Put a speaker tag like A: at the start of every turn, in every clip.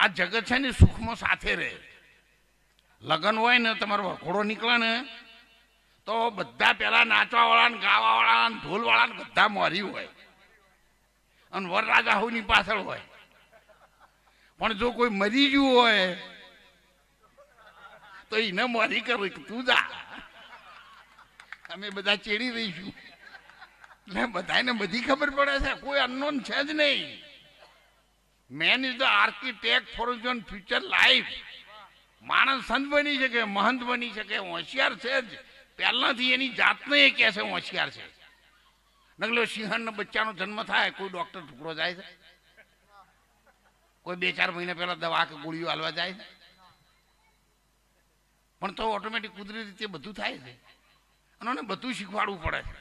A: આ જગત છે ને સુખમાં સાથે રહે. લગ્ન હોય ને તમારો વખોડો નીકળે ને તો બધા પેલા નાચવા વાળા ને ગાવા વાળા ને ઢોલ વાળા ને બધા મોરી હોય અને વરરાજા હોની પાછળ હોય. પણ જો કોઈ મરી ગયું હોય તો એને મોરી કરું તું જા, અમે બધા ચેડી રહીશું. એટલે બધાને બધી ખબર પડે છે, કોઈ અનનોન છે જ નહીં. Main is the architect for your future life. માણસ સંત બની શકે, મહંત બની શકે, હોશિયાર છે જ પહેલાથી. એની જાતને એ કહે છે હોશિયાર છે. નકલો સિંહણ બચ્ચાનો જન્મ થાય, કોઈ ડોક્ટર ટુકડો જાય છે? કોઈ 2-4 મહિના પહેલા દવા કે ગોળીઓ હાલવા જાય છે? પણ તો ઓટોમેટિક કુદરતી રીતે બધું થાય છે. અને બધું શીખવાડવું પડે છે.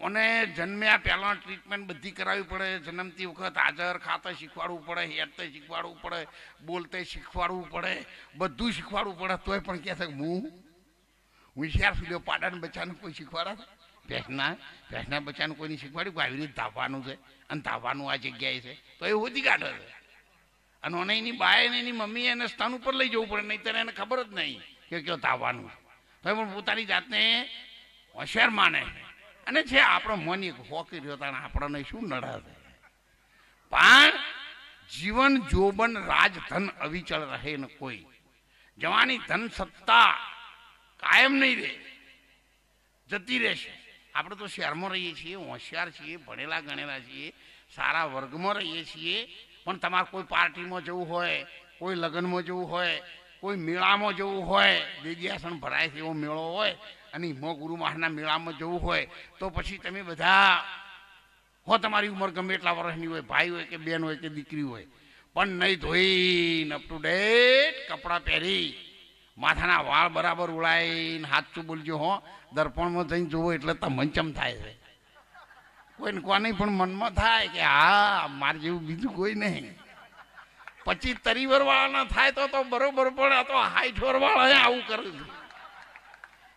A: અને જન્મ્યા પહેલાં ટ્રીટમેન્ટ બધી કરાવવી પડે. જન્મતી વખત હાજર ખાતે શીખવાડવું પડે, હેરતે શીખવાડવું પડે, બોલતે શીખવાડવું પડે, બધું શીખવાડવું પડે. તોય પણ કહે છે હું હોશિયાર સુધી પાડાને બચ્ચાને કોઈ શીખવાડે? ભેંસના બચ્ચાને કોઈને શીખવાડ્યું કે આવી રીતે ધાવવાનું છે અને ધાવવાનું આ જગ્યાએ છે? તો એ હોતી કાઢે છે. અને એની બાએ ને એની મમ્મી એને સ્થાન ઉપર લઈ જવું પડે, નહીં તો એને ખબર જ નહીં કે કયો ધાવવાનું. તો પણ પોતાની જાતને હોશિયાર માને. અને છે આપણો મન એક હોકી રહ્યો હતા, આપણને શું નડે છે? પણ જીવન જોબન રાજ ધન અવિચળ રહે ને કોઈ. જવાની ધન સત્તા કાયમ નહીં રહે, જતી રહેશે. આપણે તો શહેરમાં રહીએ છીએ, હોશિયાર છીએ, ભણેલા ગણેલા છીએ, સારા વર્ગમાં રહીએ છીએ. પણ તમારે કોઈ પાર્ટીમાં જવું હોય, કોઈ લગ્નમાં જવું હોય, કોઈ મેળામાં જવું હોય, દેગિયાસણ ભરાય છે એવો મેળો હોય, અને હિમો ગુરુ મહારાજના મેળામાં જવું હોય તો પછી તમે બધા હો, તમારી ઉંમર ગમે એટલા વર્ષની હોય, ભાઈ હોય કે બેન હોય કે દીકરી હોય, પણ નહીં ધોઈને અપ ટુ ડેટ કપડાં પહેરી, માથાના વાળ બરાબર ઉડાઈને હાથું બોલજો હો. દર્પણમાં જઈને જોવો એટલે તમંચમ થાય છે. કોઈને કોને પણ મનમાં થાય કે હા મારે જેવું બીજું કોઈ નહીં. 25-30 વર્ષવાળાના થાય તો બરોબર, પણ આ તો 60 વર્ષવાળા આવું કરે છે.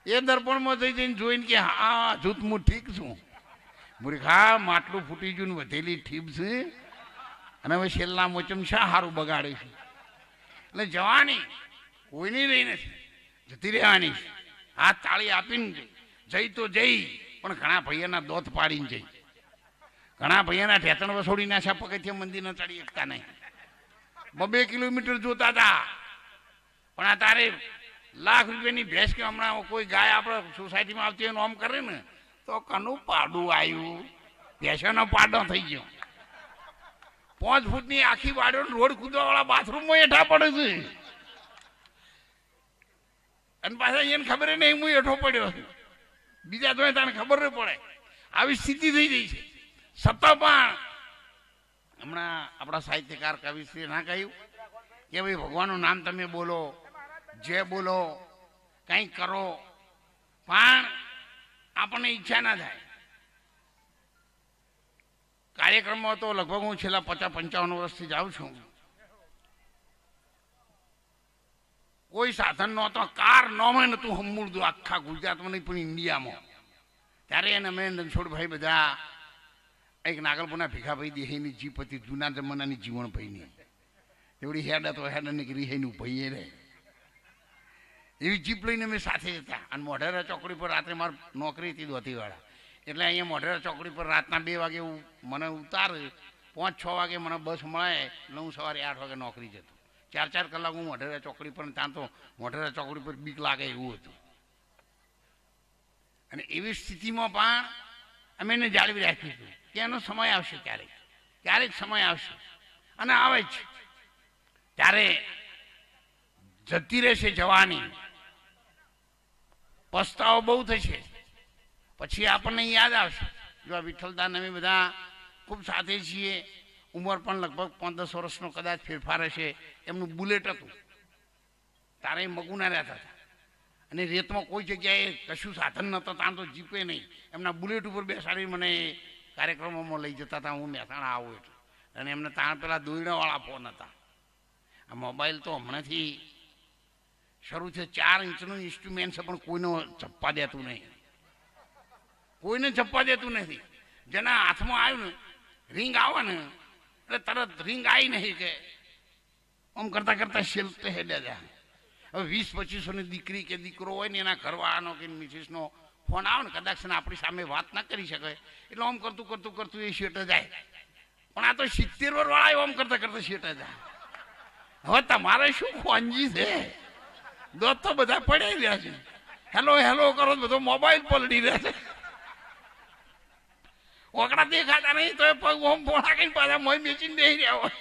A: એ દર્પણમાં જઈને જોઈને કે હા જૂથ હું ઠીક છું. મૂર્ખા, માટલું ફૂટી ગયું ને વધેલી ઠીપ છે, અને હવે છેલ્લા મોચમ શા સારું બગાડે છે. એટલે જવાની કોઈની રહી નથી, જતી રહેવાની. હાથ તાળી આપીને જઈ તો જઈ, પણ ઘણા ભાઈઓના દોત પાડીને જઈ, ઘણા ભાઈઓના ઢેતણ વસોડી નાખ્યા, પગથિયા મંદિરના ચડી શકતા નહીં. 2 કિલોમીટર જોતા હતા. પણ આ તારે લાખ રૂપિયાની ભેંસ કે હમણાં કોઈ ગાય આપણે સોસાયટીમાં આવતી હોય આમ કરે ને તો કનું પાડું આવ્યું, ભેંસોનો પાડો થઈ ગયો. 5 ફૂટની આખી વાડો રોડ કૂદવાવાળા બાથરૂમમાં હેઠા પડે છે. અને પાછા એને ખબર નહીં હું હેઠો પડ્યો છું. બીજા તો તને ખબર નહીં પડે. આવી સ્થિતિ થઈ ગઈ છે. છતાં પણ હમણાં આપણા સાહિત્યકાર કવિશ્રી ના કહ્યું કે ભાઈ ભગવાનનું નામ તમે બોલો, જે બોલો, કંઈક કરો, પણ આપણને ઈચ્છા ના થાય. કાર્યક્રમમાં તો લગભગ હું છેલ્લા 50-55 વર્ષથી જાઉં છું. કોઈ સાધન નહોતો, કાર નોમાં નહોતું હમૂળતું આખા ગુજરાતમાં નહીં પણ ઇન્ડિયામાં. ત્યારે એને અમે રણછોડભાઈ બધા એક નાગલપુરના ભીખાભાઈ દેહીની જીપ હતી, જૂના જમાનાની જીવણભાઈની. એવડી હેડ હતો, હેડ અને રીહેનું ભાઈ રહે એવી જીપ લઈને અમે સાથે જતા. અને મોઢેરા ચોકડી પર રાત્રે મારી નોકરી હતી દોતીવાળા, એટલે અહીંયા મોઢેરા ચોકડી પર રાતના 2 વાગે મને ઉતારે, 5-6 વાગે મને બસ મળે, એટલે હું સવારે 8 વાગે નોકરી જતો. 4-4 કલાક હું મોઢેરા ચોકડી પર, ત્યાં તો મોઢેરા ચોકડી પર બીક લાગે એવું હતું. અને એવી સ્થિતિમાં પણ અમે એને જાળવી રાખ્યું હતું કે એનો સમય આવશે, ક્યારેક સમય આવશે, અને આવે જ ત્યારે જતી રહેશે જવાની. પસ્તાવો બહુ થશે, પછી આપણને યાદ આવશે. જો આ વિઠ્ઠલદાન અમે બધા ખૂબ સાથે છીએ, ઉંમર પણ લગભગ 5-10 વર્ષનો કદાચ ફેરફાર હશે. એમનું બુલેટ હતું, તારે મગુના રહેતા હતા, અને રેતમાં કોઈ જગ્યાએ કશું સાધન નહોતું, ત્યાં તો જીપે નહીં. એમના બુલેટ ઉપર બેસાડી મને કાર્યક્રમોમાં લઈ જતા હતા. હું મહેસાણા આવું એટલે, અને એમને ત્યાં પેલા દોયડાવાળા ફોન હતા. આ મોબાઈલ તો હમણાંથી શરૂ છે. 4 ઇંચનું ઇન્સ્ટ્રુમેન્ટ છે, પણ કોઈનો ચપ્પા દેતું નહીં, કોઈને ચપ્પા દેતું નથી. જેના હાથમાં આવ્યું ને રિંગ આવે ને એટલે તરત રિંગ આવી નહીં કે આમ કરતા કરતા છેલ્લે હેડ્યા જાય. હવે 20-25ની દીકરી કે દીકરો હોય ને એના ઘરવાળાનો કે મિસિસનો ફોન આવે ને કદાચ આપણી સામે વાત ના કરી શકે એટલે આમ કરતું કરતું કરતું એ શેટ જાય. પણ આ તો 70 વર્ષવાળા આમ કરતા કરતા શેટ જાય. હવે તમારે શું ખોંજી છે? દોત તો બધા પડી રહ્યા છે. હેલો હેલો કરો બધો મોબાઈલ પલડી રહ્યા છે. ઓકડા દેખાતા નહીં તો પગ ઓમ પોળા કઈ પાછા મોય બેચીને બેસી રહ્યા હોય.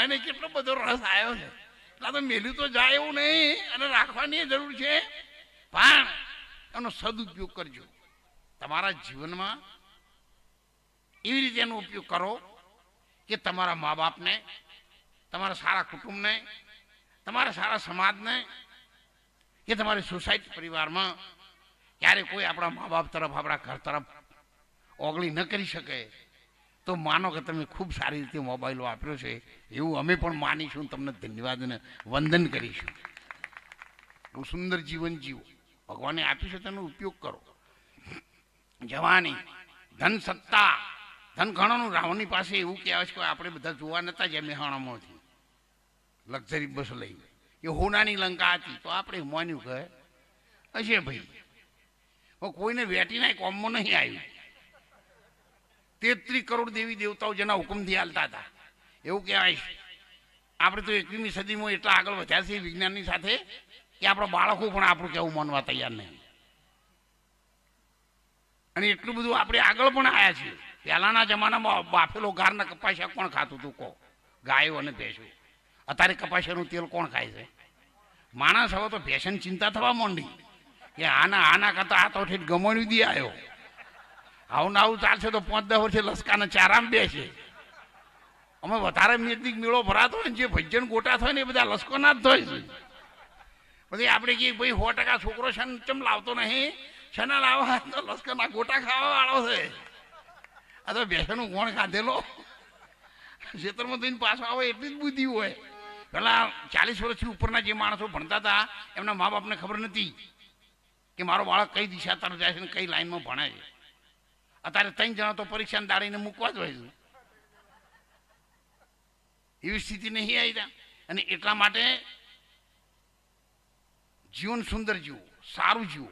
A: એને કેટલો બધો રસ આવ્યો છે. એટલે તો મેલું તો જાય એવું નહીં અને રાખવાની જરૂર છે, પણ એનો સદુપયોગ કરજો. તમારા જીવનમાં એવી રીતે એનો ઉપયોગ કરો કે તમારા મા બાપને, તમારા સારા કુટુંબને, તમારા સારા સમાજને કે તમારી સોસાયટી પરિવારમાં ક્યારે કોઈ આપણા મા બાપ તરફ આપણા ઘર તરફ ઓગળી ન કરી શકે તો માનો કે તમે ખૂબ સારી રીતે મોબાઈલ વાપર્યો છે એવું અમે પણ માનીશું. તમને ધન્યવાદ અને વંદન કરીશું. બહુ સુંદર જીવન જીવો. ભગવાને આપ્યું છે તેનો ઉપયોગ કરો. જવાની ધન સત્તા ધન ઘણોનું રાવણની પાસે એવું કહેવાય છે કે આપણે બધા જોવા નતા જ્યાં મેહાણામાંથી લક્ઝરી બસ લઈ એ હોનાની લંકા હતી તો આપણે માન્યું કહે હશે ભાઈ. કોઈને વેટીના કોમમાં નહીં આવ્યું. 33 કરોડ દેવી દેવતાઓ જેના હુકમથી હાલતા હતા એવું કહેવાય છે. આપણે તો 21મી સદીમાં એટલા આગળ વધ્યા છીએ વિજ્ઞાનની સાથે કે આપણા બાળકો પણ આપણું કહેવું માનવા તૈયાર નહીં. અને એટલું બધું આપણે આગળ પણ આવ્યા છીએ. પહેલાના જમાનામાં બાફેલો ગારના કપાસિયા કોણ ખાતું હતું? કહો, ગાયો અને ભેંસો. અત્યારે કપાસિયાનું તેલ કોણ ખાય છે? માણસ હવે તો ભેંસની ચિંતા થવા માંડી કે આના કરતા આ તો ઠેઠ ગમણ્યું દી આવ્યો. આવું ને આવું ચાલશે તો 5-10 વર્ષે લસકાના ચારામાં બેસે. અમે વધારે મેદિક મેળો ભરાતો હોય ને જે ભજન ગોટા થાય ને એ બધા લસકોના જ થાય છે. પછી આપણે કહીએ ભાઈ 100% છોકરો છે ચમ લાવતો નહીં, શેના લાવવા તો લસકોના ગોટા ખાવા વાળો છે. આ તો ભેંસનું કોણ ખાધેલો ખેતરમાં થઈને પાછો આવે એટલી જ બુદ્ધિ હોય. પેલા 40 વર્ષથી ઉપરના જે માણસો ભણતા હતા એમના મા બાપને ખબર નથી કે મારો બાળક કઈ દિશા તરફ જાય છે ને કઈ લાઈનમાં ભણે છે. અત્યારે 3 જણા તો પરીક્ષાને દાડીને મૂકવા જ હોય છે. એવી સ્થિતિ નહીં આવી ત્યાં. અને એટલા માટે જીવન સુંદર જીવો, સારું જીવો.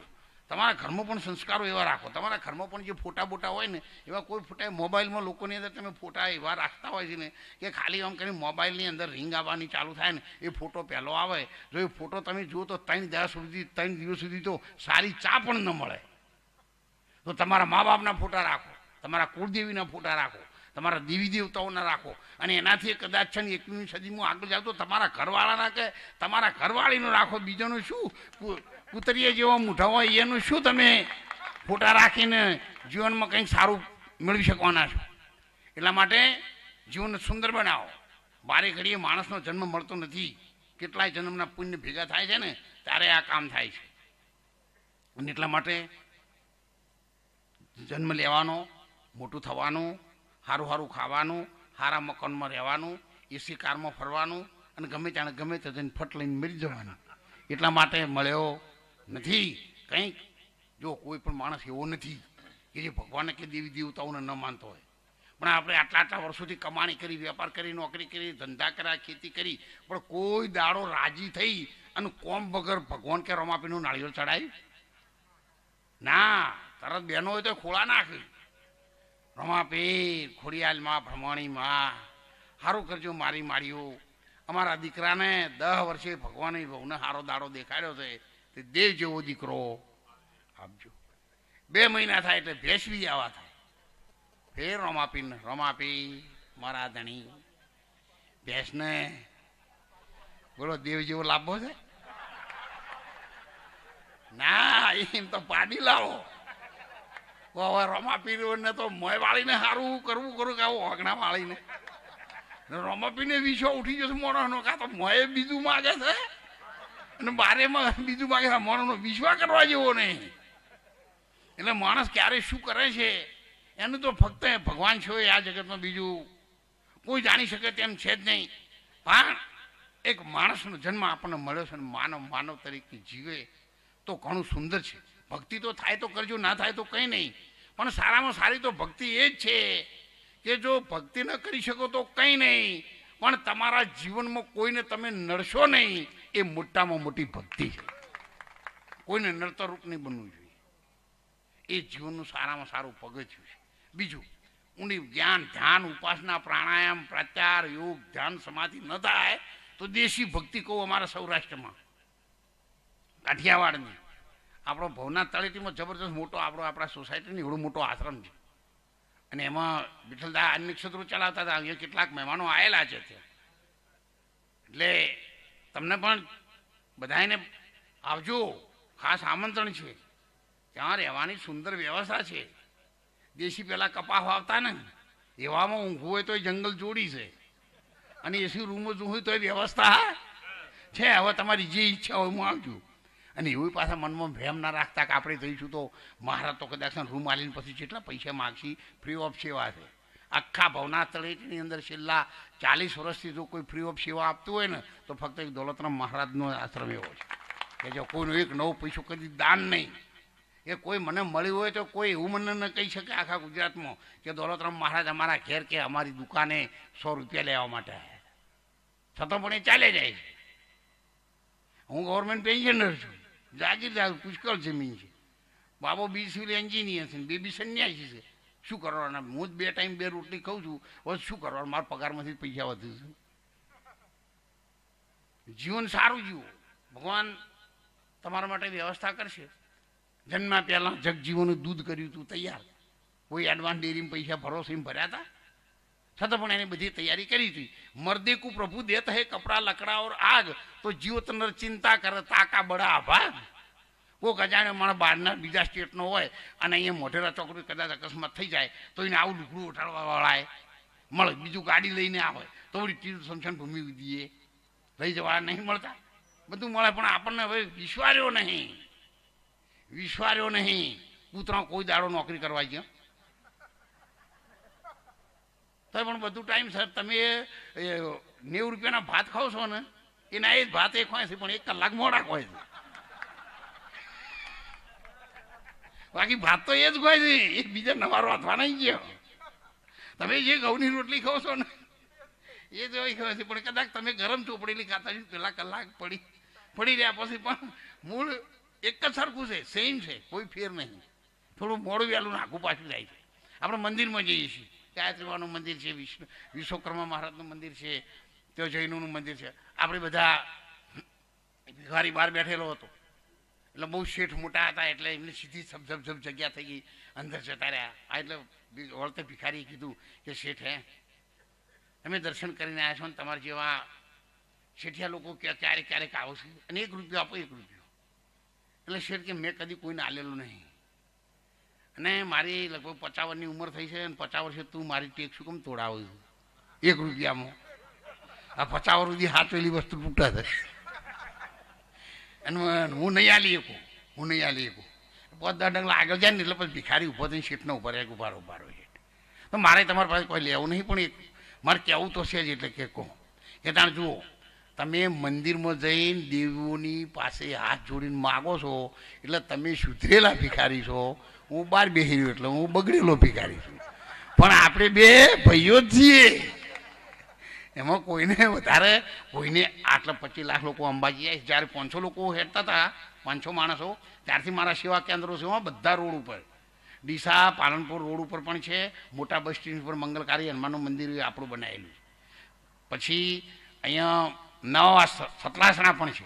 A: તમારા ઘરમાં પણ સંસ્કારો એવા રાખો. તમારા ઘરમાં પણ જે ફોટા બોટા હોય ને એવા કોઈ ફોટા મોબાઈલમાં લોકોની અંદર તમે ફોટા એવા રાખતા હોય છે ને કે ખાલી આમ કરીને મોબાઈલની અંદર રિંગ આવવાની ચાલુ થાય ને એ ફોટો પહેલો આવે. જો એ ફોટો તમે જુઓ તો 3 દિવસ સુધી તો સારી ચા પણ ન મળે. તો તમારા મા બાપના ફોટા રાખો, તમારા કુળદેવીના ફોટા રાખો, તમારા દેવી દેવતાઓના રાખો. અને એનાથી કદાચ છે ને 21મી સદીમાં આગળ જાવ તો તમારા ઘરવાળાના કે તમારા ઘરવાળીનો રાખો. બીજાનું શું કૂતરીએ જેવા મૂઠા હોય એનું શું તમે ફોટા રાખીને જીવનમાં કંઈક સારું મેળવી શકવાના છો? એટલા માટે જીવનને સુંદર બનાવો. બારે ઘડીએ માણસનો જન્મ મળતો નથી. કેટલાય જન્મના પુણ્ય ભેગા થાય છે ને ત્યારે આ કામ થાય છે. અને એટલા માટે જન્મ લેવાનો, મોટું થવાનું, સારું સારું ખાવાનું, સારા મકાનમાં રહેવાનું, એસી કારમાં ફરવાનું અને ગમે ત્યાં ગમે તે જઈને ફટ લઈને મરી જવાનું. એટલા માટે મળ્યો નથી કંઈક. જો કોઈ પણ માણસ એવો નથી કે જે ભગવાનને કે દેવી દેવતાઓને ન માનતો હોય. પણ આપણે આટલા વર્ષોથી કમાણી કરી, વેપાર કરી, નોકરી કરી, ધંધા કર્યા, ખેતી કરી, પણ કોઈ દાડો રાજી થઈ અને કોમ વગર ભગવાન કે રમાપીનું નાળિયેર ચડાવ્યું ના. તરત બહેનો હોય તો ખોળા નાખ. રમાપીર, ખોડિયાલમાં, ભ્રમણીમાં સારું કરજો મારી માળીઓ. અમારા દીકરાને 10 વર્ષે ભગવાને બહુને સારો દાડો દેખાડ્યો છે તે દેવ જેવો દીકરો આપજો. 2 મહિના થાય એટલે ભેંસવી આવા થાય. ફેર રમાપી મારા ધણી ભેંસને બોલો દેવ જેવો લાભો છે ના. એમ તો પાડી લાવો. હવે રમાપીને તો મોય વાળીને સારું કરવું કે આવું ઓગણા વાળીને રમાપીને વિશ્વ ઉઠી જશે મોણસનો. કાં તો મોએ બીજું માગે છે અને બારેમાં બીજું માગે છે. મોણસનો વિશ્વાસ કરવા જેવો નહીં. એટલે માણસ ક્યારે શું કરે છે એનું તો ફક્ત ભગવાન છે આ જગતમાં, બીજું કોઈ જાણી શકે તેમ છે જ નહીં. પણ એક માણસનો જન્મ આપણને મળ્યો છે અને માનવ તરીકે જીવે તો ઘણું સુંદર છે. ભક્તિ તો થાય તો કરજો, ના થાય તો કંઈ નહીં. પણ સારામાં સારી તો ભક્તિ એ જ છે કે જો ભક્તિ ન કરી શકો તો કંઈ નહીં, પણ તમારા જીવનમાં કોઈને તમે નડશો નહીં, એ મોટામાં મોટી ભક્તિ છે. કોઈને નડતર રૂપ નહીં બનવું જોઈએ, એ જીવનનું સારામાં સારું પગથિયું છે. બીજું, ઊંડી જ્ઞાન, ધ્યાન, ઉપાસના, પ્રાણાયામ, પ્રત્યાર, યોગ, ધ્યાન, સમાધિ ન થાય તો દેશી ભક્તિ કહું અમારા સૌરાષ્ટ્રમાં, કાઠિયાવાડની, આપણો ભવનાથ તળેટીમાં જબરદસ્ત મોટો આપણા સોસાયટીનો એવડો મોટો આશ્રમ છે. અને એમાં વિઠ્ઠલદા અન્ય ક્ષેત્રો ચલાવતા હતા. અહીંયા કેટલાક મહેમાનો આવેલા છે ત્યાં, એટલે તમને પણ બધાને આવજો, ખાસ આમંત્રણ છે. ત્યાં રહેવાની સુંદર વ્યવસ્થા છે. દેશી પહેલાં કપાસ વાવતા ને, એવામાં ઊંઘવું હોય તો જંગલ જોડી છે, અને એસી રૂમો જોવું હોય તો એ વ્યવસ્થા છે. હવે તમારી જે ઈચ્છા હોય હું આવજો. અને એવું પાછા મનમાં ભ્રમ ના રાખતા કે આપણે જઈશું તો મહારાજ તો કદાચ રૂમ આલીને પછી જેટલા પૈસા માગશી, ફ્રી ઓફ સેવા છે. આખા ભવનાથ તળેટીની અંદર છેલ્લા 40 વર્ષથી જો કોઈ ફ્રી ઓફ સેવા આપતું હોય ને તો ફક્ત એક દોલતરામ મહારાજનો આશ્રમ એવો છે કે જો કોઈનો એક નવો પૈસો કદી દાન નહીં. એ કોઈ મને મળ્યું હોય તો કોઈ એવું મને ન કહી શકે આખા ગુજરાતમાં કે દોલતરામ મહારાજ અમારા ઘેર કે અમારી દુકાને 100 રૂપિયા લેવા માટે આવ્યા, છતાં પણ એ ચાલે જાય છે. હું ગવર્મેન્ટ પેન્શનર છું, જાગીરદાર, પુષ્કળ જમીન છે. બાબો બી સિવિલ એન્જિનિયર છે, બેબી સંન્યાસી છે. શું કરવાના? હું જ 2 ટાઈમ 2 રોટલી ખાઉં છું, હવે શું કરવાનું? મારા પગારમાંથી પૈસા વધુ છે. જીવન સારું જીવો, ભગવાન તમારા માટે વ્યવસ્થા કરશે. જન્મ્યા પહેલાં જગજીવનનું દૂધ કર્યું હતું તૈયાર, કોઈ એડવાન્સ ડેરીમાં પૈસા ભરોસે ભર્યા હતા, છતાં પણ એની બધી તૈયારી કરી હતી. મર્દે કો પ્રભુ દેત હે કપડા લકડા ઓર આગ, તો જીવત નર ચિંતા કરે તાકા બડા આભાર. કોઈક અજાણે માણસ બહારના બીજા સ્ટેટનો હોય અને અહીંયા મોઢેરા ચોકડી કદાચ અકસ્માત થઈ જાય તો એને આવું લુગડું ઉઠાડવા વાળાએ મળે, બીજું ગાડી લઈને આવે તો વળી તીર્થ સ્મશાન ભૂમિ દઈએ લઈ જવા નહીં મળતા, બધું મળે. પણ આપણને હવે વિશ્વાર્યો નહીં. કૂતરા કોઈ દાડો નોકરી કરવા ગયા તો પણ બધું ટાઈમ સર. તમે 90 રૂપિયાના ભાત ખાવ છો ને, એના એ જ ભાત એ ખવાય છે, પણ 1 કલાક મોડા ખવાય છે. બાકી ભાત તો એ જ ખવાય છે, એ બીજા નવારો અથવા નહીં ગયો. તમે જે ઘઉંની રોટલી ખાવ છો ને એ જ ખવાય છે, પણ કદાચ તમે ગરમ ચોપડેલી ખાતા છો, પેલા કલાક પડી રહ્યા પછી પણ મૂળ એક જ સરખું છે, સેમ છે, કોઈ ફેર નહીં. થોડું મોડું વહેલું નાખું પાછું જાય છે. આપણે મંદિરમાં જઈએ છીએ, ગાયત્રીમાનું મંદિર છે, વિશ્વકર્મા મહારાજનું મંદિર છે, ત્યાં જૈનોનું મંદિર છે. આપણે બધા ભિખારી બહાર બેઠેલો હતો, એટલે બહુ શેઠ મોટા હતા, એટલે એમને સીધી સબઝબ જગ્યા થઈ ગઈ, અંદર જતા રહ્યા. એટલે વળતે ભિખારીએ કીધું કે શેઠ તમે દર્શન કરીને આવ્યા છો ને તમારા જેવા શેઠિયા લોકો ક્યારેક આવો છે અને 1 રૂપિયો આપો, 1 રૂપિયો. એટલે શેઠ કે મેં કદી કોઈને આલેલું નહીં, અને મારી લગભગ 50 વર્ષની ઉંમર થઈ છે, અને 50 વર્ષે તું મારી ટેક શું કેમ તોડાવું છું 1 રૂપિયામાં? આ 50 વર્ષ સુધી હાથવેલી વસ્તુ તૂટા થાય, અને હું નહીં આલી શકું. 5-10 ડગલા આગળ જાય ને એટલે પછી ભિખારી ઉભો થઈને શેઠને ઉભા રહે, ઉભારો શેઠ. તો મારે તમારી પાસે કોઈ લેવું નહીં, પણ મારે કહેવું તો છે જ. એટલે કે કહો કે તાણ જુઓ, તમે મંદિરમાં જઈને દેવીઓની પાસે હાથ જોડીને માગો છો એટલે તમે સુધરેલા ભિખારી છો, હું બહાર બેસી રહ્યો એટલે હું બગડેલો ભિખારી છું. પણ આપણે 2 ભાઈઓ જ છીએ, એમાં કોઈને વધારે, કોઈને આટલા 25 લાખ લોકો અંબાજી આવે. જ્યારે 500 લોકો હેઠતા હતા, 500 માણસો, ત્યારથી મારા સેવા કેન્દ્રો છે બધા રોડ ઉપર, ડીસા પાલનપુર રોડ ઉપર પણ છે, મોટા બસ સ્ટેન્ડ પર મંગલકારી હનુમાનનું મંદિર આપણું બનાવેલું છે. પછી અહીંયા નવા સતલાસણા પણ છે.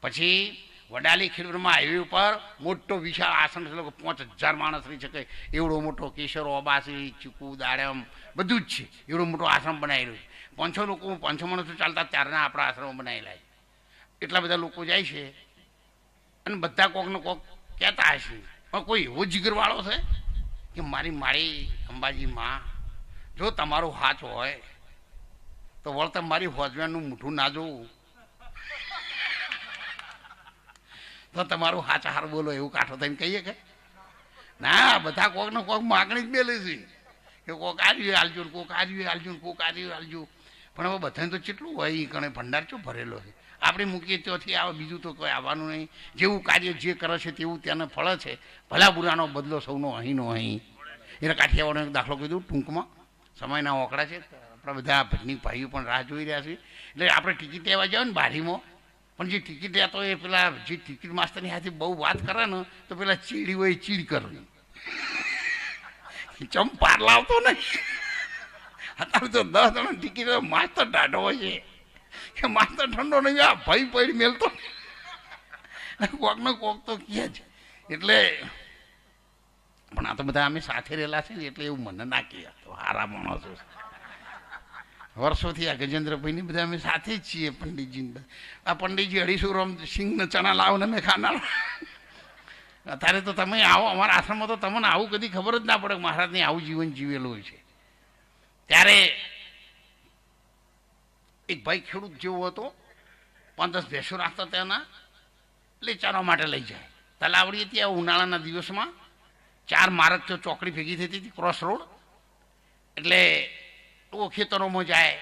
A: પછી વડાલી ખીડબ્રહ્મા હાઈવે ઉપર મોટો વિશાળ આસન છે, 5000 માણસ રહી શકે એવડો મોટો, કેસરો, અબાસી, ચીકુ, દાડમ બધું જ છે, એવડો મોટો આશ્રમ બનાવેલો છે. 500 માણસો ચાલતા ત્યારના આપણા આશ્રમો બનાવેલા છે. એટલા બધા લોકો જાય છે, અને બધા કોકને કોક કહેતા હશે, પણ કોઈ એવો જીગરવાળો છે કે મારી અંબાજી માં જો તમારો હાથ હોય તો વળતા મારી હોજવાનું મૂઠું ના જોવું તો તમારું હાચ હાર બોલો એવું કાઠો થઈને કહીએ કે ના? બધા કોક ને કોક માગણી જ બેલે છે કે કોક આવ્યું હાલજો, કોક આવ્યું હાલજો, કોક આવ્યું હાલજો. પણ હવે બધાને તો કેટલું હોય, એ કણે ભંડાર ચો ભરેલો છે. આપણે મૂકીએ ત્યાંથી આવે, બીજું તો કોઈ આવવાનું નહીં. જેવું કાર્ય જે કરે છે તેવું તેને ફળ છે. ભલા બુરાનો બદલો સૌનો અહીંનો અહીં. એને કાઠિયાવાડનો દાખલો કીધું ટૂંકમાં, સમયના ઓકડા છે. આપણા બધા ભજની ભાઈઓ પણ રાહ જોઈ રહ્યા છે. એટલે આપણે ટિકિટ લેવા જાવ ને બારીમાં, પણ જે ટિકિટ લેતો એ પેલા જે ટિકિટ માસ્તરની સાથે બહુ વાત કરે ને તો પેલા ચીડી હોય ચીડ કરવી, ચમ પાર લાવતો નહીં. અત્યારે તો 10 જણા ટિકિટ માસ્તર ડાઢો હોય છે કે માસ્તર ઠંડો નહીં, આ ભાઈ પડી મેલતો કોક ને કોક તો કહે જ. એટલે પણ આ તો બધા અમે સાથે રહેલા છે ને એટલે એવું મને ના કહે, તો હારા માણસો વર્ષોથી આ ગજેન્દ્રભાઈની બધા અમે સાથે જ છીએ. પંડિતજી આ પંડિતજી 250 રોમ સિંગને ચણા લાવો ને અમે ખાનાર. અત્યારે તો તમે આવો અમારા આશ્રમમાં તો તમને આવું કદી ખબર જ ના પડે કે મહારાજને આવું જીવન જીવેલું હોય છે. ત્યારે એક ભાઈ ખેડૂત જેવો હતો, 5-10 ભેંસો રાખતા ત્યાંના, એટલે ચારવા માટે લઈ જાય. તલાવડી હતી, ઉનાળાના દિવસમાં 4 માર્ગ તો ચોકડી ભેગી થતી હતી, ક્રોસ રોડ. એટલે તો ખેતરોમાં જાય,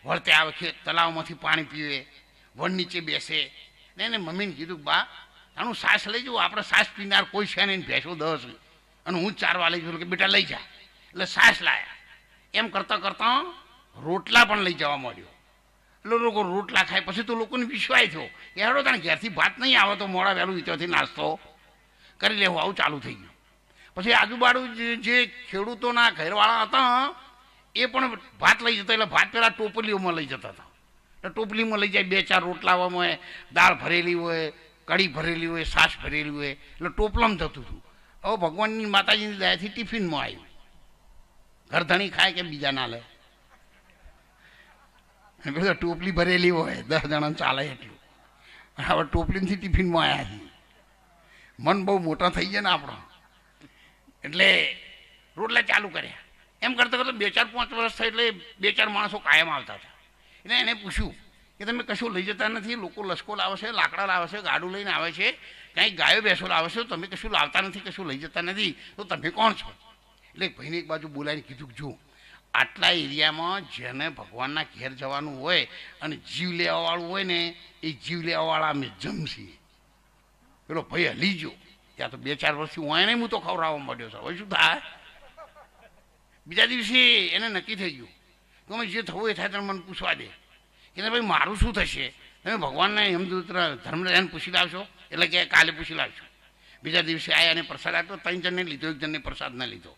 A: વળતે આવે, તલાવમાંથી પાણી પીવે, વન નીચે બેસે. ને એને મમ્મીને કીધું, બા આનું સાસ લઈ જવું, આપણે સાસ પીનાર કોઈ છે નહીં, ભેંસો 10 અને હું 4 વા લઈ જાઉં કે બેટા લઈ જા. એટલે સાસ લાયા. એમ કરતાં કરતાં રોટલા પણ લઈ જવા માંડ્યો. એટલે લોકો રોટલા ખાય. પછી તો લોકોને વિશ્વાસ થયો કે હેડો તાણે ઘેરથી ભાત નહીં આવે તો મોડા વહેલું ત્યાંથી નાસ્તો કરી લેવું, આવું ચાલુ થઈ ગયું. પછી આજુબાજુ જે ખેડૂતોના ઘરવાળા હતા એ પણ ભાત લઈ જતા, એટલે ભાત પેલા ટોપલીઓમાં લઈ જતા હતા. એટલે ટોપલીમાં લઈ જાય, 2-4 રોટલામાં હોય, દાળ ભરેલી હોય, કઢી ભરેલી હોય, છાશ ભરેલી હોય, એટલે ટોપલામાં જતું હતું. હવે ભગવાનની માતાજીની દયાથી ટિફિનમાં આવ્યું. ઘરધણી ખાય કે બીજા ના લે, બધા ટોપલી ભરેલી હોય, 10 જણા ચાલે એટલું. હવે ટોપલીથી ટિફિનમાં આવ્યા છીએ. મન બહુ મોટા થઈ ગયા ને આપણો. એટલે રોટલા ચાલુ કર્યા. એમ કરતાં કરતાં 2-4-5 વર્ષ થાય એટલે 2-4 માણસો કાયમ આવતા હતા. એટલે એને પૂછ્યું કે તમે કશું લઈ જતા નથી, લોકો લશ્કો લાવે છે, લાકડા લાવે છે, ગાડું લઈને આવે છે, કાંઈ ગાયો ભેંસો લાવે છે, તમે કશું લાવતા નથી, કશું લઈ જતા નથી, તો તમે કોણ છો? એટલે ભાઈને એક બાજુ બોલાવીને કીધું કે જો આટલા એરિયામાં જેને ભગવાનના ઘેર જવાનું હોય અને જીવ લેવાવાળું હોય ને એ જીવ લેવાવાળા અમે જમશી. પેલો ભાઈ હલી ગયો. ત્યાં તો 2-4 વર્ષથી હું એને હું તો ખવડાવવા માંડ્યો છે. હવે શું થાય? બીજા દિવસે એને નક્કી થઈ ગયું કે અમે જે થવું એ થાય તમે મને પૂછવા દે કે ભાઈ મારું શું થશે, તમે ભગવાનને યમદૂત ધર્મરાજાને પૂછી લાવશો? એટલે કે કાલે પૂછી લાવશો. બીજા દિવસે આયા અને પ્રસાદ આપ્યો. 3 જણને લીધો, 1 જણને પ્રસાદ ના લીધો.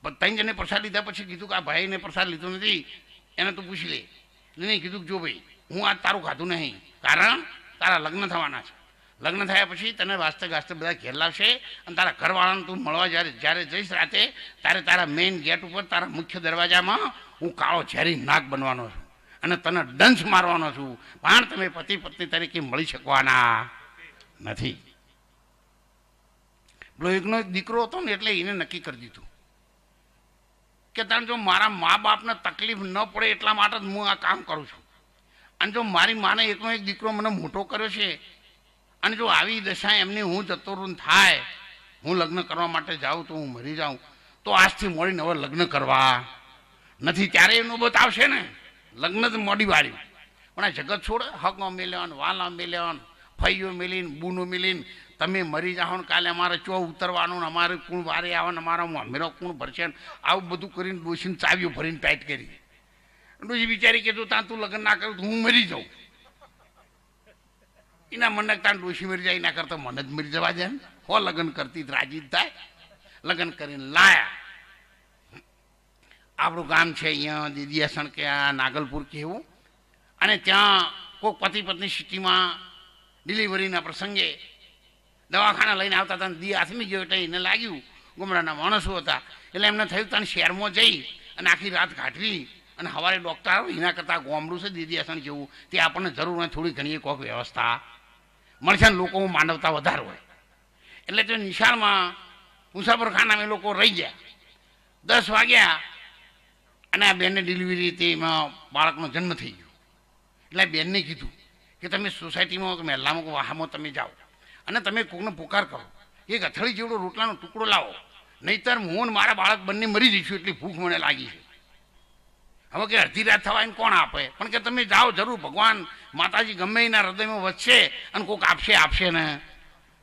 A: 3 જણને પ્રસાદ લીધા પછી કીધું કે આ ભાઈને પ્રસાદ લીધો નથી, એને તું પૂછી લે. એટલે નહીં કીધું જો ભાઈ હું આજ તારું ખાધું નહીં, કારણ તારા લગ્ન થવાના છે. લગ્ન થયા પછી તને વાસ્તે ગાસ્તે બધા ઘેર લાવશે અને તારા ઘરવાળાને તું મળવા જ્યારે જઈશ રાતે ત્યારે તારા મેઇન ગેટ ઉપર તારા મુખ્ય દરવાજામાં હું કાળો ઝેરી નાગ બનવાનો છું અને તને ડંસ મારવાનો છું, પણ તમે પતિ પત્ની તરીકે મળી શકવાના નથી. પેલો એકનો એક દીકરો હતો ને એટલે એને નક્કી કરી દીધું કે તારે જો મારા મા બાપને તકલીફ ન પડે એટલા માટે જ હું આ કામ કરું છું. અને જો મારી માને એકનો એક દીકરો મને મોટો કર્યો છે અને જો આવી દશા એમની હું જતો રહું થાય, હું લગ્ન કરવા માટે જાઉં તો હું મરી જાઉં, તો આજથી મળીને હવે લગ્ન કરવા નથી. ત્યારે એ નોબત આવશે ને, લગ્ન જ મોડી વાળ્યું. પણ આ જગત છોડે, હગો મેલ્યો, વાલા મેલ્યો, ફઈઓ મેલીને, બૂનો મેલીને તમે મરી જાઓ ને કાલે અમારે ચો ઉતરવાનું ને અમારે કુણ વારે આવે ને અમારા અમેરો કુણ ભરશે ને આવું બધું કરીને ડોશીને ચાવીઓ ભરીને ટાઈટ કરી. ડોશી વિચારી કે ત્યાં તું લગ્ન ના કરું તો હું મરી જાઉં. એના મને ત્યાં ડોશી મરી જાય એના કરતા મને જ મરી જવા જાય ને. હો લગ્ન કરતી રાજી જ થાય. લગ્ન કરીને લાયા. આપણું ગામ છે અહીંયા દીદીયાસણ કે આ નાગલપુર કહેવું, અને ત્યાં કોઈક પતિ પત્ની સિટીમાં ડિલિવરીના પ્રસંગે દવાખાના લઈને આવતા હતા. દી આથમી ગયો એટલે એને લાગ્યું, ગુમડાના માણસો હતા એટલે એમને થયું તને શહેરમાં જઈ અને આખી રાત કાઢવી અને સવારે ડૉક્ટર આવે એના કરતાં ગામડું છે દીદીયાસણ જેવું, તે આપણને જરૂર હોય થોડી ઘણી કોઈક વ્યવસ્થા મળશે ને લોકો માનવતા વધારે હોય. એટલે તે નિશાળમાં મુસાફરખાનામાં એ લોકો રહી ગયા. 10 વાગ્યા અને આ બેનને ડિલિવરી તેમાં બાળકનો જન્મ થઈ ગયો. એટલે બેનને કીધું કે તમે સોસાયટીમાં કે મહેલામાં કે વાહામાં તમે જાઓ અને તમે કોકને પુકાર કરો, એક અથડી જેવડો રોટલાનો ટુકડો લાવો, નહીંતર હું ને મારા બાળક બંને મરી જઈશું એટલી ભૂખ મને લાગી છે. હવે કે અડધી રાત થવા એને કોણ આપે, પણ કે તમે જાઓ જરૂર, ભગવાન માતાજી ગમે એના હૃદયમાં વધશે અને કોઈક આપશે ને,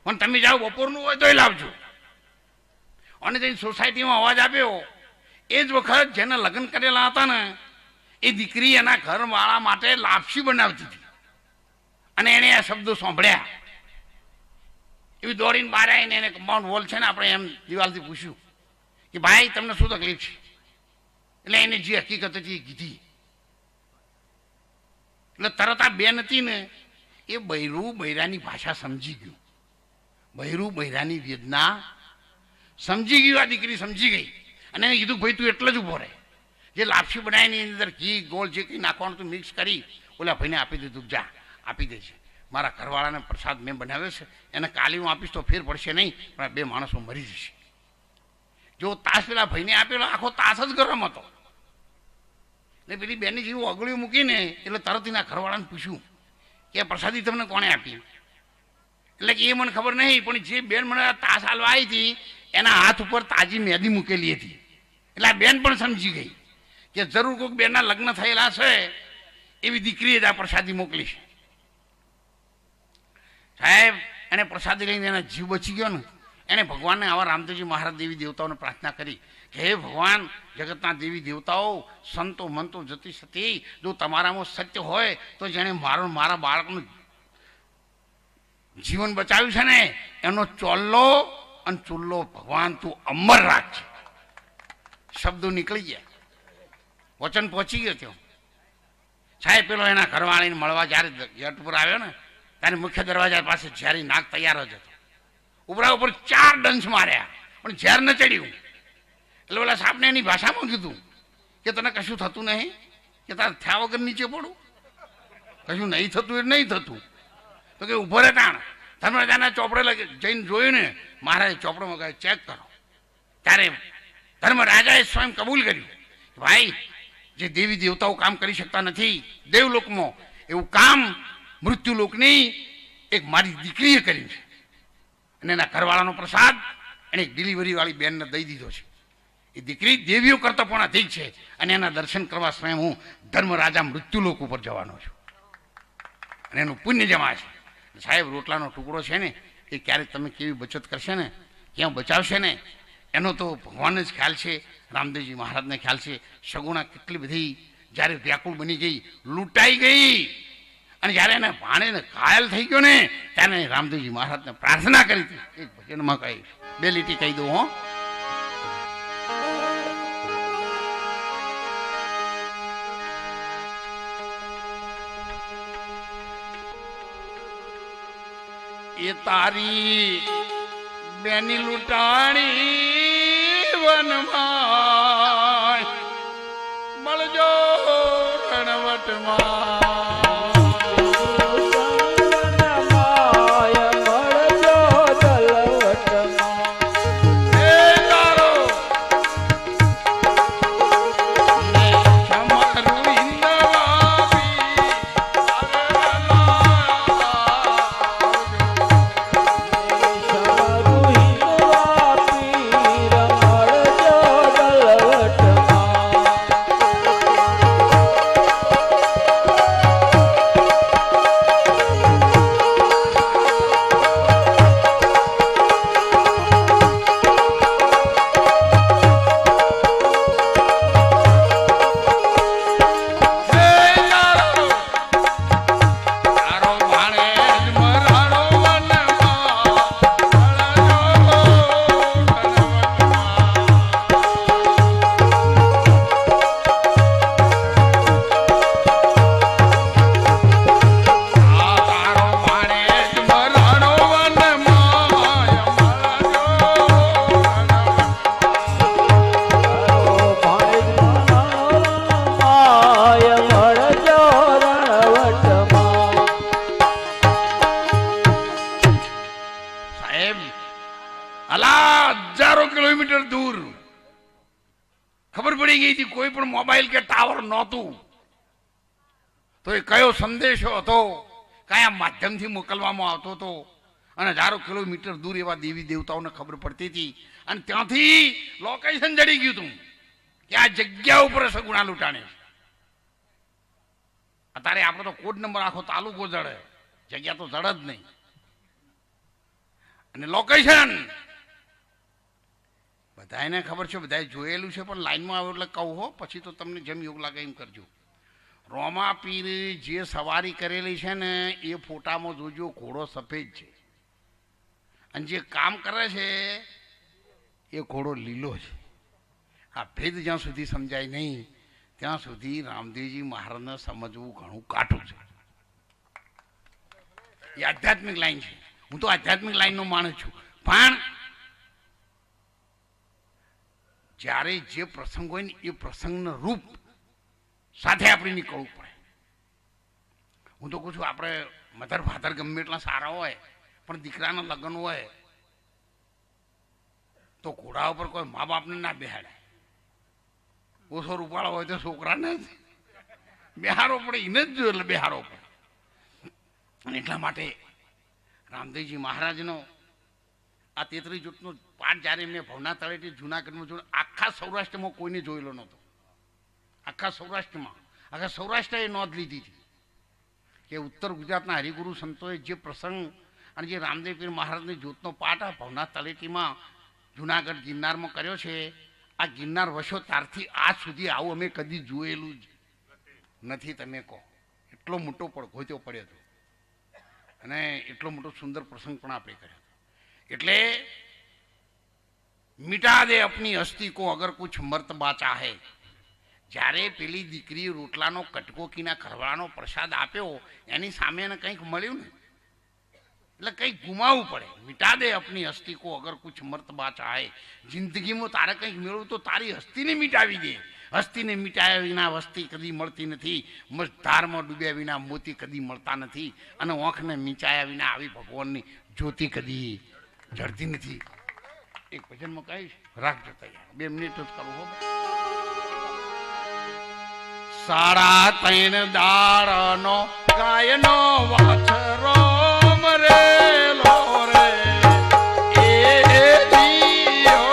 A: પણ તમે જાઓ બપોરનું હોય તોય લાવજો. અને જઈને સોસાયટીમાં અવાજ આપ્યો. એ જ વખત જેને લગ્ન કરેલા હતા ને એ દીકરી એના ઘરવાળા માટે લાપસી બનાવતી હતી અને એને આ શબ્દો સાંભળ્યા. એવી દોડીને બહાર આવીને એને કમ્પાઉન્ડ વોલ છે ને આપણે એમ દિવાલથી પૂછ્યું કે ભાઈ તમને શું તકલીફ છે? એટલે એને જે હકીકત હતી એ કીધી. એટલે તરત આ બેન હતી ને એ બૈરું બૈરાની ભાષા સમજી ગયું, બૈરું બૈરાની વેદના સમજી ગયું. આ દીકરી સમજી ગઈ અને એને કીધું ભાઈ તું એટલે જ ઊભો રહે, જે લાપસી બનાવીની અંદર ઘી ગોળ જે કંઈ નાખવાનું તું મિક્સ કરી ઓલા ભાઈને આપી દીધું, જા આપી દે છે. મારા ઘરવાળાને પ્રસાદ મેં બનાવ્યો છે, એને કાલે હું આપીશ તો ફેર પડશે નહીં, પણ આ બે માણસો મરી જશે. જો તાસ પેલા ભાઈને આપેલો આખો તાસ જ ગરમ હતો. એટલે પેલી બેની જેવું અગળ્યું મૂકીને એટલે તરત એના ઘરવાળાને પૂછ્યું કે પ્રસાદી તમને કોણે આપી? એટલે કે એ મને ખબર નહીં, પણ જે બેન મને તાસ હાલવા આવી હતી એના હાથ ઉપર તાજી મેદી મૂકેલી હતી. એટલે આ બેન પણ સમજી ગઈ કે જરૂર કોઈક બેનના લગ્ન થયેલા છે એવી દીકરીએ જ આ પ્રસાદી મોકલી છે. સાહેબ એને પ્રસાદી લઈને એના જીવ બચી ગયો ને. એને ભગવાનને આવા રામદેવજી મહારાજ દેવી દેવતાઓને પ્રાર્થના કરી કે હે ભગવાન, જગતના દેવી દેવતાઓ, સંતો મંતો જતી સતી, જો તમારામાં સત્ય હોય તો જેણે મારા બાળકનું જીવન બચાવ્યું છે ને એનો ચોલ્લો અને ચૂલ્લો ભગવાન તું અમર રાખજે. શબ્દો નીકળી ગયા, વચન પહોંચી ગયો ત્યાં. સાહેબ પેલો એના ઘરવાળીને મળવા જ્યારે ગેટ ઉપર આવ્યો ને ત્યારે મુખ્ય દરવાજા પાસે ઝેરી નાક તૈયાર જ હતો. ઉપરા ઉપર 4 ડંસ માર્યા પણ ઝેર ન ચડ્યું. એટલે ઓલા સાહેબને એની ભાષામાં કીધું કે તને કશું થતું નહીં, કે તારે થયા વગર નીચે પડું, કશું નહીં થતું એટલે નહીં થતું. તો કે ઉભો રહે તાણ. ધર્મરાજાના ચોપડે જઈને જોયું ને, મહારાજે ચોપડો મગાવ્યો, ચેક કરો. ત્યારે ધર્મરાજાએ સ્વયં કબૂલ કર્યું ભાઈ, જે દેવી દેવતાઓ કામ કરી શકતા નથી દેવલોકમાં, એવું કામ મૃત્યુલોકની એક મારી દીકરીએ કર્યું છે. અને એના ઘરવાળાનો પ્રસાદ એને એક ડિલિવરી વાળી બેનને દઈ દીધો છે. એ દીકરી દેવીઓ કરતા પણ અધિક છે અને એના દર્શન કરવા સ્વયં હું ધર્મરાજા મૃત્યુલોક ઉપર જવાનો છું અને એનું પુણ્ય જમા છે. સાહેબ રોટલાનો ટુકડો છે ને એ ક્યારેક તમે કેવી બચત કરશે ને, ક્યાં બચાવશે ને, એનો તો ભગવાનને જ ખ્યાલ છે, રામદેવજી મહારાજને ખ્યાલ છે. સગુણા કેટલી બધી જ્યારે વ્યાકુળ બની ગઈ, લૂંટાઈ ગઈ અને જ્યારે એને ભાણેને ઘાયલ થઈ ગયો ને ત્યારે રામદેવજી મહારાજને પ્રાર્થના કરી હતી. એક ભજનમાં કહી 2 લીટી કહી દઉં હો. એ તારી બેની લૂંટાણી વનમાં મળજો રણવટમાં. કોઈ પણ મોબાઈલ કે ટાવર નહોતું તો એ કયો સંદેશો હતો, કયા માધ્યમથી મોકલવામાં આવતો હતો અને હજારો કિલોમીટર દૂર એવા દેવી દેવતાઓને ખબર પડતી હતી અને ત્યાંથી લોકેશન જડી ગયું હતું કે આ જગ્યા ઉપર સગુણા લૂંટાણે. અત્યારે આપણે તો કોડ નંબર આખો તાલુકો જડે, જગ્યા તો જડ જ નહીં. અને લોકેશન બધાને ખબર છે, બધાએ જોયેલું છે, પણ લાઈનમાં આવ્યો એટલે કહું હો, પછી તો તમને જેમ યોગ લાગે એમ કરજો. રોમા પીર જે સવારી કરેલી છે ને એ ફોટામાં જોજો ઘોડો સફેદ છે અને જે કામ કરે છે એ ઘોડો લીલો છે. આ ભેદ જ્યાં સુધી સમજાય નહીં ત્યાં સુધી રામદેવજી મહારાજને સમજવું ઘણું કાઠું છે. એ આધ્યાત્મિક લાઈન છે. હું તો આધ્યાત્મિક લાઈનનો માણસ છું, પણ જ્યારે જે પ્રસંગ હોય ને એ પ્રસંગનું રૂપ સાથે આપણે નીકળવું પડે. હું તો કહું છું આપણે મધર ફાધર ગમે એટલા સારા હોય પણ દીકરાના લગ્ન હોય તો ઘોડા ઉપર કોઈ મા બાપને ના બેહાડે. ઓછો રૂપાળો હોય તો છોકરાને જ બેહારો પડે, એને જ જોઈએ એટલે બેહારો પડે. અને એટલા માટે રામદેવજી મહારાજનો આ 33 જૂથનો પાઠ જ્યારે મેં ભવના તળેટી જુનાગઢમાં જોયું, આખા સૌરાષ્ટ્રમાં કોઈને જોયેલો નહોતો. આખા સૌરાષ્ટ્રએ નોંધ લીધી હતી કે ઉત્તર ગુજરાતના હરિગુરુ સંતોએ જે પ્રસંગ અને જે રામદેવ પીર મહારાજની જ્યોતનો પાઠ આ ભવના તળેટીમાં જુનાગઢ ગિરનારમાં કર્યો છે, આ ગિરનાર વસો ત્યારથી આજ સુધી આવું અમે કદી જોયેલું જ નથી. તમે કહો એટલો મોટો પડઘોત્યો પડ્યો હતો અને એટલો મોટો સુંદર પ્રસંગ પણ આપણે કર્યો. એટલે મિટા દે અપની હસ્તી કો અગર કુછ મર્તબા ચાહે. જ્યારે પેલી દીકરી રોટલાનો કટકો કીના ખરવાનો પ્રસાદ આપ્યો એની સામે એને કંઈક મળ્યું ને એટલે કંઈક ગુમાવવું પડે. મિટા દે અપની હસ્તી કો અગર કુછ મર્તબા ચાહે. જિંદગીમાં તારે કંઈક મેળવું તો તારી હસ્તીને મિટાવી દે. હસ્તીને મિટાયા વિના વસ્તી કદી મળતી નથી. ધારમાં ડૂબ્યા વિના મોતી કદી મળતા નથી. અને ઓંખને મીચાયા વિના આવી ભગવાનની જ્યોતિ કદી જડતી નથી. એક ભજનમાં કહીશ, રાખજો તૈયાર, 2 મિનિટ જ કરવું હો. 3.5 દાળનો ગાયનો વાછરો મરેલો રે એ જીયો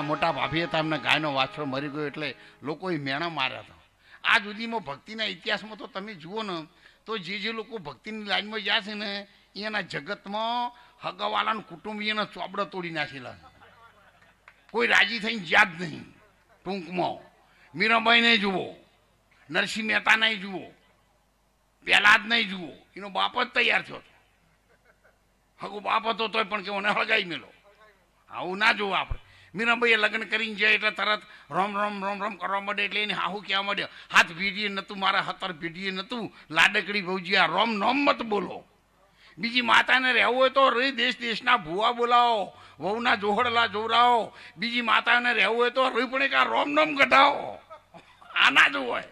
A: મોટા ભાભી હતા, એમને ગાયનો વાછરો મરી ગયો એટલે લોકોએ મેણા માર્યા હતા. આ સુધીમાં ભક્તિના ઇતિહાસમાં તો તમે જુઓ ને તો જે લોકો ભક્તિની લાઈનમાં ગયા છે ને એના જગતમાં હગાવાલાનું કુટુંબીઓના ચોબડા તોડી નાખેલા. કોઈ રાજી થઈને જ્યાં જ નહીં. ટૂંકમાં મીરાબાઈને જુઓ, નરસિંહ મહેતાને જુઓ, પહેલાદ નહીં જુઓ, એનો બાપ જ તૈયાર થયો હતો. હગો બાપ હતો તોય પણ કે મને હળગાઈ મેલો. આવું ના જોવું આપણે. મીરાબાઈએ લગ્ન કરીને જાય એટલે તરત રોમ રોમ રોમ રોમ કરવા માંડે એટલે એને હાહુ કહેવા માંડ્યો, હાથ ભીડીએ નહોતું, મારા હતર ભીડીએ નહોતું, લાડકડી ભૌજી આ રોમ નોમ મત બોલો. બીજી માતાને રહેવું હોય તો રે દેશના ભુવા બોલાવો, વહુના જોહડલા જોરાવો. બીજી માતાને રહેવું હોય તો રે પણ એક રોમ નોમ કઢાવો. આ ના જોવું હોય.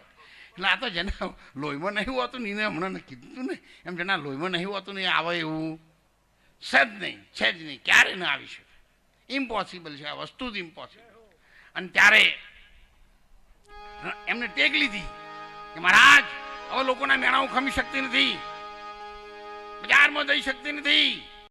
A: એટલે આ તો જેના લોહીમાં નહીં હોતું ને એને હમણાં કીધું ને એમ, જેના લોહીમાં નહીં હોતું ને એ આવે એવું છે જ નહીં, ક્યારે ના આવી શકે. ઇમ્પોસિબલ છે, આ વસ્તુ જ ઇમ્પોસિબલ. અને ત્યારે એમને ટેક લીધી કે મહારાજ હવે લોકોના મેળા હું ખમી શકતી નથી. બજારમાં જઈ શકતી નથી.